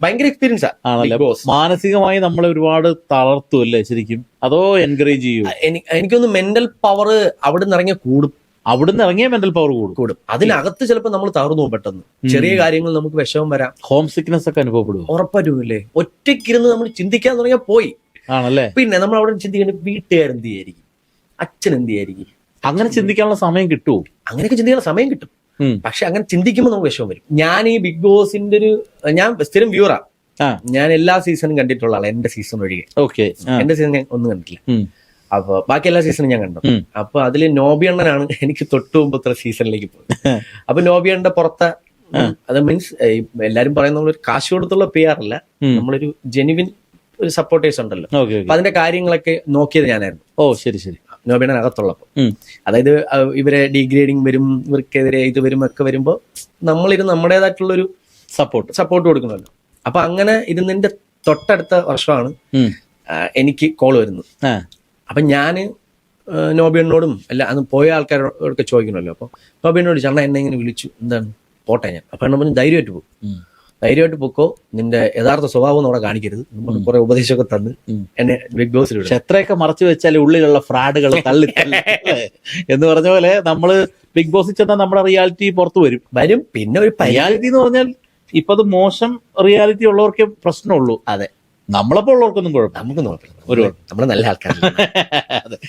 ഭയങ്കര എക്സ്പീരിയൻസാ ആണല്ലേ? Bigg Boss. മാനസികമായി നമ്മളെ ഒരുപാട് തളർത്തും അല്ലേ ശരിക്കും, അതോ എൻകറേജ് ചെയ്യൂ? എനിക്കൊന്ന് മെന്റൽ പവർ അവിടെ നിന്ന് ഇറങ്ങിയ കൂടും. അവിടുന്ന് ഇറങ്ങിയ മെന്റൽ പവർ കൂടും. അതിനകത്ത് ചിലപ്പോൾ നമ്മൾ തകർന്നു പോകും പെട്ടെന്ന്. ചെറിയ കാര്യങ്ങൾ നമുക്ക് വിഷമം വരാം, ഹോം സിക്നെസ് ഒക്കെ അനുഭവപ്പെടുമോ? ഉറപ്പായിട്ടുമില്ലേ. ഒറ്റയ്ക്കിരുന്ന് നമ്മൾ ചിന്തിക്കാൻ തുടങ്ങിയാൽ പോയി. ആണല്ലേ? പിന്നെ നമ്മൾ അവിടെ ചിന്തിക്കേണ്ടത് വീട്ടുകാരെന്ത് ചെയ്യായിരിക്കും, അച്ഛൻ എന്ത് ചെയ്യായിരിക്കും. അങ്ങനെ ചിന്തിക്കാനുള്ള സമയം കിട്ടുമോ? അങ്ങനെയൊക്കെ ചിന്തിക്കാനുള്ള സമയം കിട്ടും. പക്ഷെ അങ്ങനെ ചിന്തിക്കുമ്പോൾ നമുക്ക് വിഷമം വരും. ഞാൻ ഈ ബിഗ് ബോസിന്റെ ഞാൻ സ്ഥിരം വ്യൂറാ. ഞാൻ എല്ലാ സീസണും കണ്ടിട്ടുള്ള ആളാണ്, എന്റെ സീസൺ ഒഴികെ. ഓക്കെ. എന്റെ സീസൺ ഞാൻ ഒന്നും കണ്ടിട്ടില്ല. അപ്പൊ ബാക്കി എല്ലാ സീസണും ഞാൻ കണ്ടു. അപ്പൊ അതില് നോബി അണ്ണനാണ് എനിക്ക് തൊട്ടു മുമ്പത്തെ സീസണിലേക്ക് പോയത്. അപ്പൊ നോബി അണ്ണന്റെ പുറത്തെ അത് മീൻസ് എല്ലാരും പറയുന്ന നമ്മളൊരു കാശ് കൊടുത്തുള്ള PR അല്ല, നമ്മളൊരു ജെനുവിൻ ഒരു സപ്പോർട്ടേഴ്സ് ഉണ്ടല്ലോ. അപ്പൊ അതിന്റെ കാര്യങ്ങളൊക്കെ നോക്കിയത് ഞാനായിരുന്നു. ഓ ശരി ശരി. നോബിയുടെ അകത്തുള്ളപ്പോ, അതായത് ഇവരെ ഡീഗ്രേഡിങ് വരും, ഇവർക്കെതിരെ ഇത് വരും ഒക്കെ വരുമ്പോ നമ്മളിരുന്ന് നമ്മുടേതായിട്ടുള്ളൊരു സപ്പോർട്ട് കൊടുക്കണമല്ലോ. അപ്പൊ അങ്ങനെ ഇരുന്നതിന്റെ തൊട്ടടുത്ത വർഷമാണ് എനിക്ക് കോള് വരുന്നത്. അപ്പൊ ഞാന് നോബിയണ്ണോടും അല്ല അന്ന് പോയ ആൾക്കാരോടൊക്കെ ചോദിക്കണമല്ലോ. അപ്പൊ നോബിയണ്ണോട് ചേട്ടൻ എന്നെ ഇങ്ങനെ വിളിച്ചു, എന്താണ് പോട്ടെ ഞാൻ. അപ്പൊ എന്നെ പറഞ്ഞു ധൈര്യമായിട്ട് പോകും, ധൈര്യമായിട്ട് പൊക്കോ, നിന്റെ യഥാർത്ഥ സ്വഭാവം അവിടെ കാണിക്കരുത്. നമ്മൾ കുറെ ഉപദേശമൊക്കെ തന്ന് എന്നെ ബിഗ് ബോസിൽ. പക്ഷെ എത്രയൊക്കെ മറച്ചു വെച്ചാൽ ഉള്ളിലുള്ള ഫ്രാഡുകൾ തള്ളി എന്ന് പറഞ്ഞ പോലെ നമ്മള് ബിഗ് ബോസിൽ ചെന്നാൽ നമ്മുടെ റിയാലിറ്റി പുറത്തു വരും. പിന്നെ ഒരു റിയാലിറ്റി എന്ന് പറഞ്ഞാൽ ഇപ്പൊ അത് മോശം റിയാലിറ്റി ഉള്ളവർക്കേ പ്രശ്നമുള്ളൂ. അതെ, നമ്മളപ്പോ ഉള്ളവർക്കൊന്നും കുഴപ്പം, നമുക്കൊന്നും കുഴപ്പമില്ല, നമ്മള് നല്ല ആൾക്കാർ.